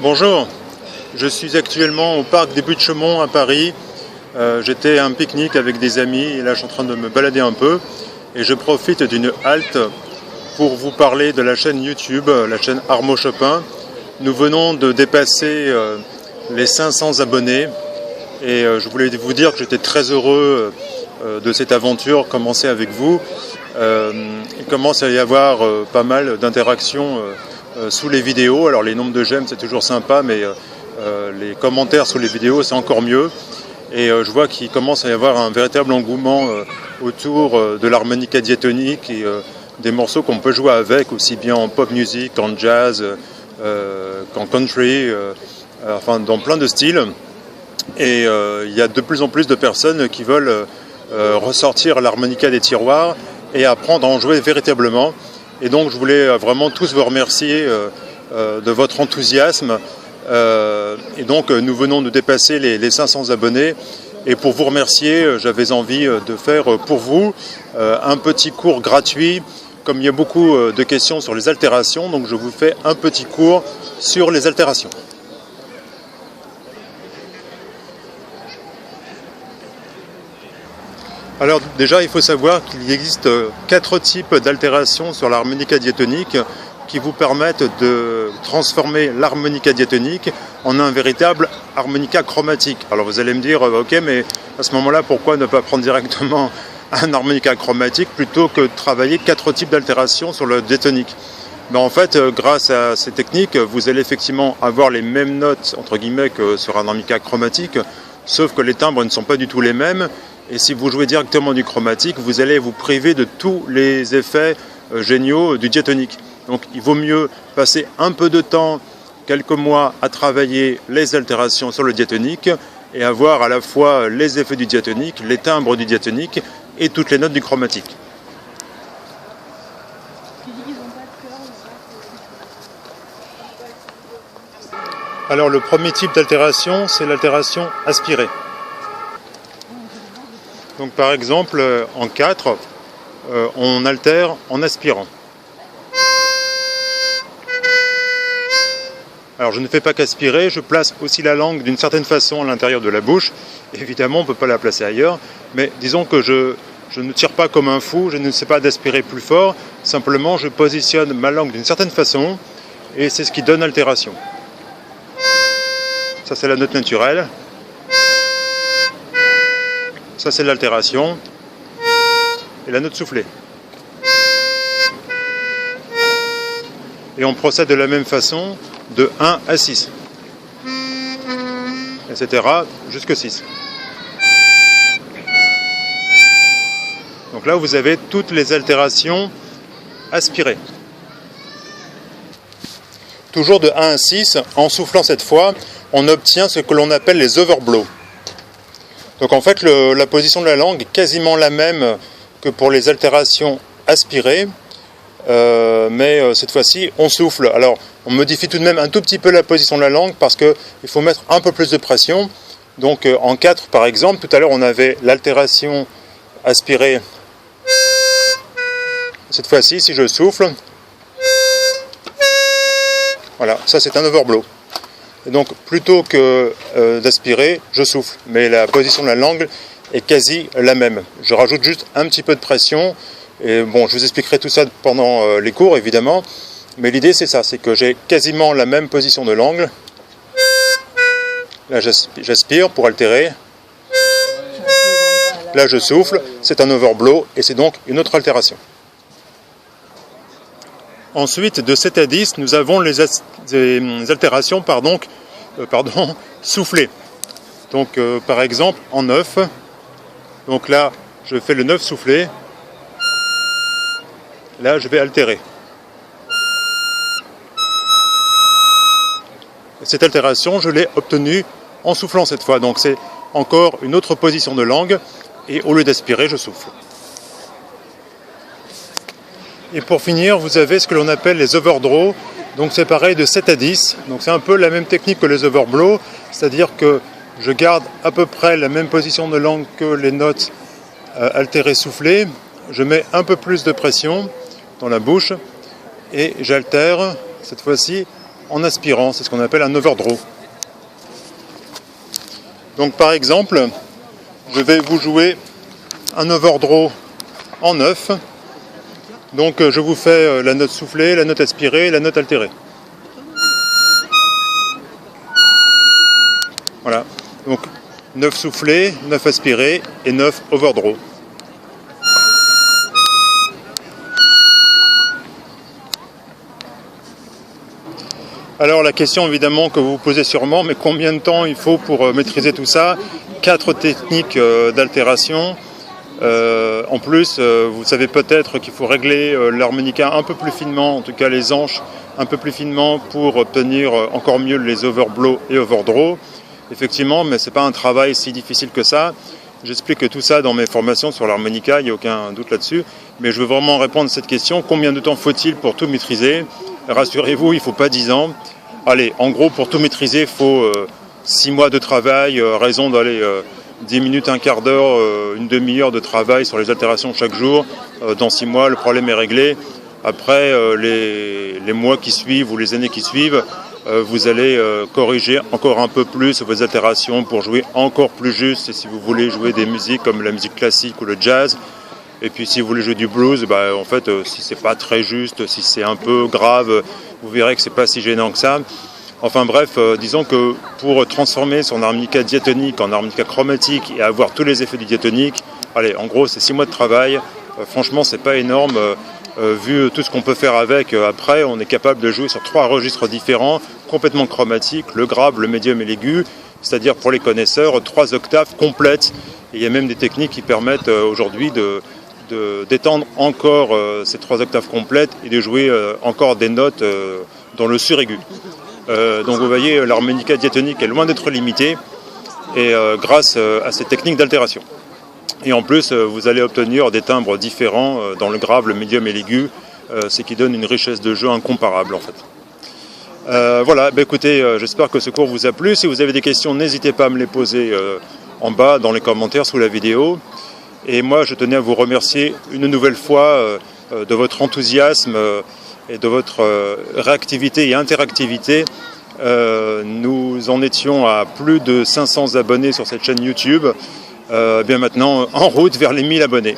Bonjour, je suis actuellement au parc des Buttes-Chaumont à Paris. J'étais à un pique-nique avec des amis et là je suis en train de me balader un peu et je profite d'une halte pour vous parler de la chaîne YouTube, la chaîne Armo Chopin. Nous venons de dépasser les 500 abonnés et je voulais vous dire que j'étais très heureux de cette aventure commencée avec vous. Il commence à y avoir pas mal d'interactions sous les vidéos. Alors les nombres de j'aime c'est toujours sympa, mais les commentaires sous les vidéos c'est encore mieux. Et je vois qu'il commence à y avoir un véritable engouement autour de l'harmonica diatonique et des morceaux qu'on peut jouer avec, aussi bien en pop music qu'en jazz, qu'en country, enfin dans plein de styles. Et il y a de plus en plus de personnes qui veulent ressortir l'harmonica des tiroirs et apprendre à en jouer véritablement. Et donc je voulais vraiment tous vous remercier de votre enthousiasme. Et donc nous venons de dépasser les 500 abonnés. Et pour vous remercier, j'avais envie de faire pour vous un petit cours gratuit. Comme il y a beaucoup de questions sur les altérations, donc je vous fais un petit cours sur les altérations. Alors déjà, il faut savoir qu'il existe 4 types d'altérations sur l'harmonica diatonique qui vous permettent de transformer l'harmonica diatonique en un véritable harmonica chromatique. Alors vous allez me dire, ok, mais à ce moment-là, pourquoi ne pas prendre directement un harmonica chromatique plutôt que de travailler 4 types d'altérations sur le diatonique? Ben en fait, grâce à ces techniques, vous allez effectivement avoir les mêmes notes, entre guillemets, que sur un harmonica chromatique, sauf que les timbres ne sont pas du tout les mêmes. Et si vous jouez directement du chromatique, vous allez vous priver de tous les effets géniaux du diatonique. Donc il vaut mieux passer un peu de temps, quelques mois, à travailler les altérations sur le diatonique et avoir à la fois les effets du diatonique, les timbres du diatonique et toutes les notes du chromatique. Alors le premier type d'altération, c'est l'altération aspirée. Donc par exemple, en 4, on altère en aspirant. Alors je ne fais pas qu'aspirer, je place aussi la langue d'une certaine façon à l'intérieur de la bouche. Évidemment, on ne peut pas la placer ailleurs, mais disons que je ne tire pas comme un fou, je ne sais pas d'aspirer plus fort, simplement je positionne ma langue d'une certaine façon, et c'est ce qui donne altération. Ça c'est la note naturelle. Ça c'est l'altération. Et la note soufflée. Et on procède de la même façon de 1 à 6. Etc. jusqu'à 6. Donc là vous avez toutes les altérations aspirées. Toujours de 1 à 6, en soufflant cette fois, on obtient ce que l'on appelle les overblows. Donc en fait, la position de la langue est quasiment la même que pour les altérations aspirées, mais cette fois-ci, on souffle. Alors, on modifie tout de même un tout petit peu la position de la langue parce qu'il faut mettre un peu plus de pression. Donc en 4, par exemple, tout à l'heure, on avait l'altération aspirée. Cette fois-ci, si je souffle, voilà, ça c'est un overblow. Et donc, plutôt que d'aspirer, je souffle. Mais la position de la langue est quasi la même. Je rajoute juste un petit peu de pression. Et bon, je vous expliquerai tout ça pendant les cours, évidemment. Mais l'idée, c'est ça, c'est que j'ai quasiment la même position de langue. Là, j'aspire pour altérer. Là, je souffle. C'est un overblow et c'est donc une autre altération. Ensuite, de 7 à 10, nous avons les altérations soufflées. Donc, par exemple, en 9, donc là, je fais le 9 soufflé. Là, je vais altérer. Cette altération, je l'ai obtenue en soufflant cette fois. Donc, c'est encore une autre position de langue. Et au lieu d'aspirer, je souffle. Et pour finir, vous avez ce que l'on appelle les overdraws. Donc c'est pareil de 7 à 10. Donc c'est un peu la même technique que les overblows, c'est-à-dire que je garde à peu près la même position de langue que les notes altérées soufflées. Je mets un peu plus de pression dans la bouche et j'altère cette fois-ci en aspirant, c'est ce qu'on appelle un overdraw. Donc par exemple, je vais vous jouer un overdraw en 9. Donc je vous fais la note soufflée, la note aspirée et la note altérée. Voilà, donc 9 soufflés, 9 aspirés et 9 overdraw. Alors la question évidemment que vous vous posez sûrement, mais combien de temps il faut pour maîtriser tout ça? 4 techniques d'altération. En plus, vous savez peut-être qu'il faut régler l'harmonica un peu plus finement, en tout cas les anches un peu plus finement pour obtenir encore mieux les overblow et overdraw. Effectivement, mais ce n'est pas un travail si difficile que ça. J'explique tout ça dans mes formations sur l'harmonica, il n'y a aucun doute là-dessus. Mais je veux vraiment répondre à cette question. Combien de temps faut-il pour tout maîtriser? Rassurez-vous, il ne faut pas 10 ans. Allez, en gros, pour tout maîtriser, il faut 6 mois de travail, raison d'aller 10 minutes, un quart d'heure, une demi-heure de travail sur les altérations chaque jour. Dans 6 mois, le problème est réglé. Après, les mois qui suivent ou les années qui suivent, vous allez corriger encore un peu plus vos altérations pour jouer encore plus juste. Et si vous voulez jouer des musiques comme la musique classique ou le jazz, et puis si vous voulez jouer du blues, en fait, si c'est pas très juste, si c'est un peu grave, vous verrez que c'est pas si gênant que ça. Enfin bref, disons que pour transformer son harmonica diatonique en harmonica chromatique et avoir tous les effets du diatonique, allez, en gros c'est 6 mois de travail. Franchement, c'est pas énorme. Vu tout ce qu'on peut faire avec, après, on est capable de jouer sur 3 registres différents, complètement chromatiques, le grave, le médium et l'aigu, c'est-à-dire pour les connaisseurs, 3 octaves complètes. Et il y a même des techniques qui permettent aujourd'hui d'étendre encore ces 3 octaves complètes et de jouer encore des notes dans le suraigu. Donc vous voyez, l'harmonica diatonique est loin d'être limitée et grâce à ces techniques d'altération. Et en plus, vous allez obtenir des timbres différents dans le grave, le médium et l'aigu, ce qui donne une richesse de jeu incomparable en fait. Voilà, écoutez, j'espère que ce cours vous a plu. Si vous avez des questions, n'hésitez pas à me les poser en bas dans les commentaires sous la vidéo. Et moi, je tenais à vous remercier une nouvelle fois de votre enthousiasme et de votre réactivité et interactivité. Nous en étions à plus de 500 abonnés sur cette chaîne YouTube. Bien maintenant, en route vers les 1000 abonnés.